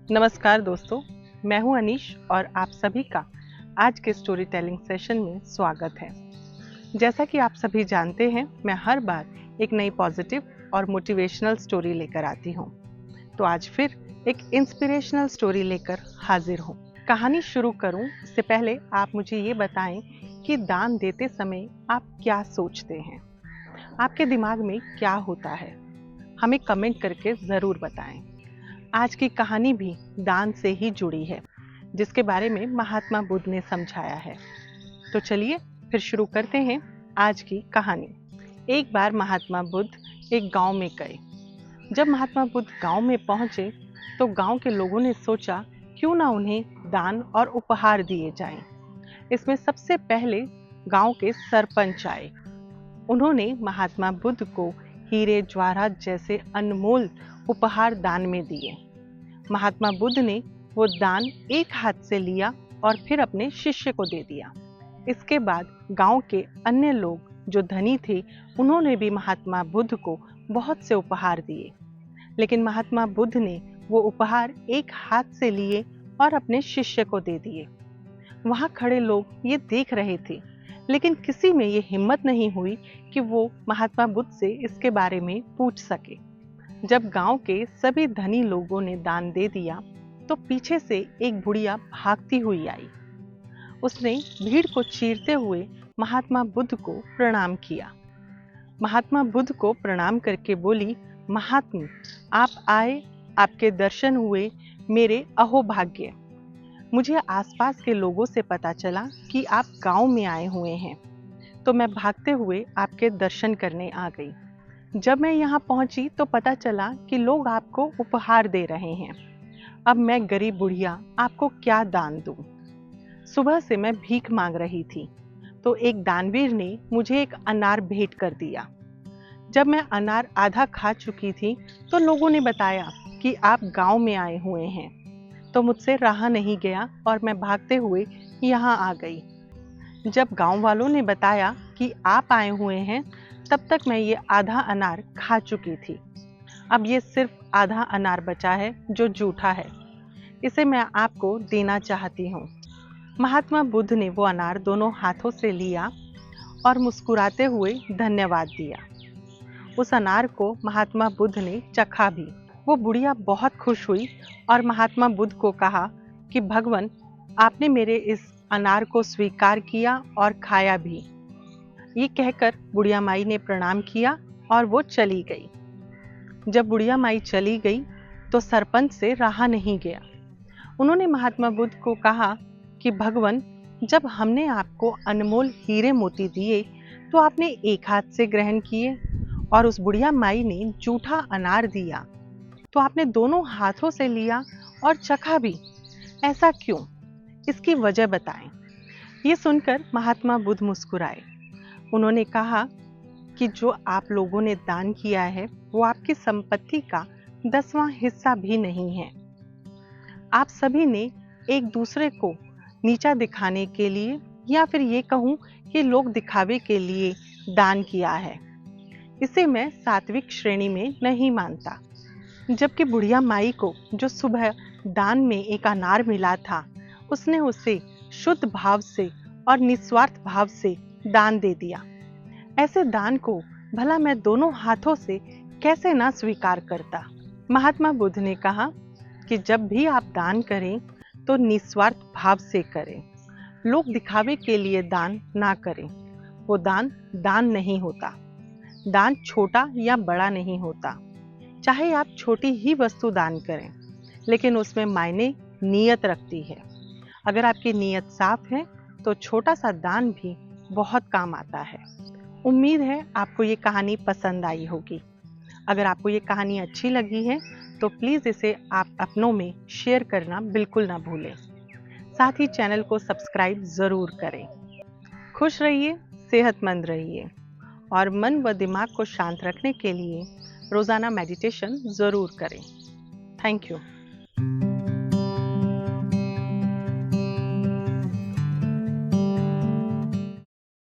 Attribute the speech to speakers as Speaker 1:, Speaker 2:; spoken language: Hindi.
Speaker 1: नमस्कार दोस्तों, मैं हूं अनीश और आप सभी का आज के स्टोरी टेलिंग सेशन में स्वागत है। जैसा कि आप सभी जानते हैं, मैं हर बार एक नई पॉजिटिव और मोटिवेशनल स्टोरी लेकर आती हूं। तो आज फिर एक इंस्पिरेशनल स्टोरी लेकर हाजिर हूं। कहानी शुरू करूं इससे पहले आप मुझे ये बताएं कि दान देते समय आप क्या सोचते हैं? आपके दिमाग में क्या होता है? हमें कमेंट करके ज़रूर बताएं। आज की कहानी भी दान से ही जुड़ी है, जिसके बारे में महात्मा बुद्ध ने समझाया है। तो चलिए फिर शुरू करते हैं आज की कहानी। एक बार महात्मा बुद्ध एक गांव में गए। जब महात्मा बुद्ध गांव में पहुंचे तो गांव के लोगों ने सोचा क्यों ना उन्हें दान और उपहार दिए जाएं। इसमें सबसे पहले गांव के सरपंच आए। उन्होंने महात्मा बुद्ध को हीरे जवाहरात जैसे अनमोल उपहार दान में दिए। महात्मा बुद्ध ने वो दान एक हाथ से लिया और फिर अपने शिष्य को दे दिया। इसके बाद गांव के अन्य लोग जो धनी थे, उन्होंने भी महात्मा बुद्ध को बहुत से उपहार दिए। लेकिन महात्मा बुद्ध ने वो उपहार एक हाथ से लिए और अपने शिष्य को दे दिए। वहां खड़े लोग ये देख रहे थे, लेकिन किसी में ये हिम्मत नहीं हुई कि वो महात्मा बुद्ध से इसके बारे में पूछ सके। जब गांव के सभी धनी लोगों ने दान दे दिया तो पीछे से एक बुढ़िया भागती हुई आई। उसने भीड़ को चीरते हुए महात्मा बुद्ध को प्रणाम किया। महात्मा बुद्ध को प्रणाम करके बोली, महात्मा, आप आए, आपके दर्शन हुए, मेरे अहोभाग्य। मुझे आसपास के लोगों से पता चला कि आप गांव में आए हुए हैं, तो मैं भागते हुए आपके दर्शन करने आ गई। जब मैं यहाँ पहुंची तो पता चला कि लोग आपको उपहार दे रहे हैं। अब मैं गरीब बुढ़िया आपको क्या दान दूं? सुबह से मैं भीख मांग रही थी तो एक दानवीर ने मुझे एक अनार भेंट कर दिया। जब मैं अनार आधा खा चुकी थी तो लोगों ने बताया कि आप गांव में आए हुए हैं, तो मुझसे रहा नहीं गया और मैं भागते हुए यहाँ आ गई। जब गांव वालों ने बताया कि आप आए हुए हैं, तब तक मैं ये आधा अनार खा चुकी थी। अब ये सिर्फ आधा अनार बचा है जो जूठा है, इसे मैं आपको देना चाहती हूँ। महात्मा बुद्ध ने वो अनार दोनों हाथों से लिया और मुस्कुराते हुए धन्यवाद दिया। उस अनार को महात्मा बुद्ध ने चखा भी। वो बुढ़िया बहुत खुश हुई और महात्मा बुद्ध को कहा कि भगवान, आपने मेरे इस अनार को स्वीकार किया और खाया भी। ये कहकर बुढ़िया माई ने प्रणाम किया और वो चली गई। जब बुढ़िया माई चली गई तो सरपंच से रहा नहीं गया। उन्होंने महात्मा बुद्ध को कहा कि भगवान, जब हमने आपको अनमोल हीरे मोती दिए तो आपने एक हाथ से ग्रहण किए, और उस बुढ़िया माई ने जूठा अनार दिया तो आपने दोनों हाथों से लिया और चखा भी। ऐसा क्यों? इसकी वजह बताएं। ये सुनकर महात्मा बुद्ध मुस्कुराए। उन्होंने कहा कि जो आप लोगों ने दान किया है वो आपकी संपत्ति का 10वां हिस्सा भी नहीं है। आप सभी ने एक दूसरे को नीचा दिखाने के लिए, या फिर ये कहूँ कि लोग दिखावे के लिए दान किया है। इसे मैं सात्विक श्रेणी में नहीं मानता। जबकि बुढ़िया माई को जो सुबह दान में एक अनार मिला था, उसने उसे शुद्ध भाव से और निस्वार्थ भाव से दान दे दिया। ऐसे दान को भला मैं दोनों हाथों से कैसे ना स्वीकार करता। महात्मा बुद्ध ने कहा कि जब भी आप दान करें तो निस्वार्थ भाव से करें। लोग दिखावे के लिए दान ना करें। वो दान दान नहीं होता। दान छोटा या बड़ा नहीं होता। चाहे आप छोटी ही वस्तु दान करें, लेकिन उसमें मायने नीयत रखती है। अगर आपकी नीयत साफ है तो छोटा सा दान भी बहुत काम आता है। उम्मीद है आपको ये कहानी पसंद आई होगी। अगर आपको ये कहानी अच्छी लगी है तो प्लीज़ इसे आप अपनों में शेयर करना बिल्कुल ना भूलें। साथ ही चैनल को सब्सक्राइब ज़रूर करें। खुश रहिए, सेहतमंद रहिए और मन व दिमाग को शांत रखने के लिए रोज़ाना मेडिटेशन ज़रूर करें। Thank you.